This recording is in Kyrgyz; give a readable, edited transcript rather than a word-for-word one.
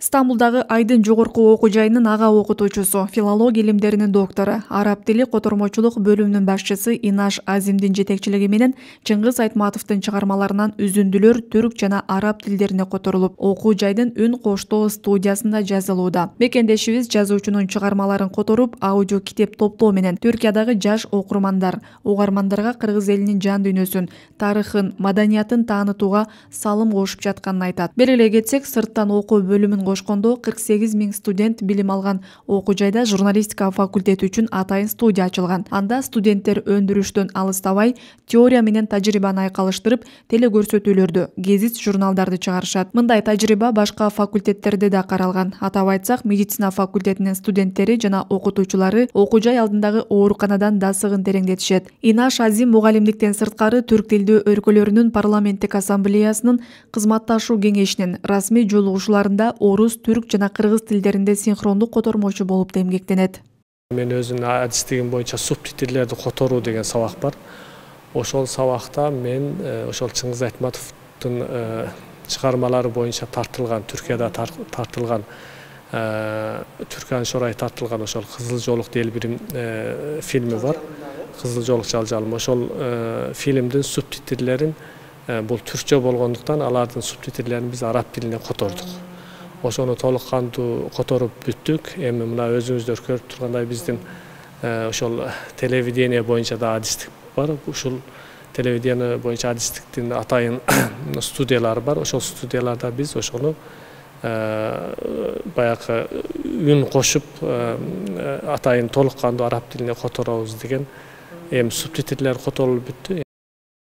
Стамбулдагы Айдын жогорку окуу жайынын ага окутуучусу, филология илимдеринин доктору, араб тили котормочулук бөлүмүнүн башчысы Инаш Азимдин жетекчилиги менен Чыңгыз Айтматовдун чыгармаларынан үзүндүлөр түрк жана араб тилдерине которулуп, окуу жайдын үн коштоо студиясында жазылууда. Мекендешибиз жазуучунун чыгармаларын которуп, аудио китеп топтоо менен Түркиядагы жаш окурмандар, угармандарга кыргыз элинин жан дүйнөсүн, тарыхын, маданиятын таанытууга салым кошуп жатканын айтат. Бери эле кетсек, сырттан окуу бөлүмүн кошкондо 48 000 студент билим алган окуу жайда журналистика факультети үчүн атайын студия ачылган. Анда студенттер өндүрүштөн алыстабай, теория менен тажрыйбаны айкалыштырып, телекөрсөтүүлөрдү, гезит журналдарды чыгарышат. Мындай тажрыйба башка факультеттерде да каралган. Атап айтсак, медицина факультетинин студенттери жана окутуучулары окуу жай алдындагы ооруканадан дасыгын тереңдетишет. Инаш Азим мугалимдиктен сырткары түрк тилдүү өлкөлөрүнүн парламенттик ассамблеясынын кызматташуу кеңешинин расмий жолугушууларында орус, түрк жана кыргыз тилдеринде синхрондук котормочу болуп да эмгектенет. Мен өзүмдүн адистигим боюнча субтитрлерди которуу деген сабак бар. Ошол сабакта мен ошол Чыңгыз Айтматовдун чыгармалары боюнча тартылган, Түркияда тартылган, Түркиянын шорайы тартылган ошол Кызыл жолук дел бир фильми бар. Кызыл жолук жалжалым. Ошол фильмдин субтитрлерин бул түркчө болгондуктан алардын субтитрлерин биз араб тилине котордук. Ошону толук кандуу которуп бүттүк. Эми мына өзүңүздөр көрүп тургандай биздин ошол телевидение боюнча да адистик бар. Ушул телевидение боюнча адистиктин атайын студиялары бар. Ошол студияларда биз ошону баягы үн кошуп атайын толук кандуу араб тилине которобуз деген эми субтитрлер которулуп бүттү.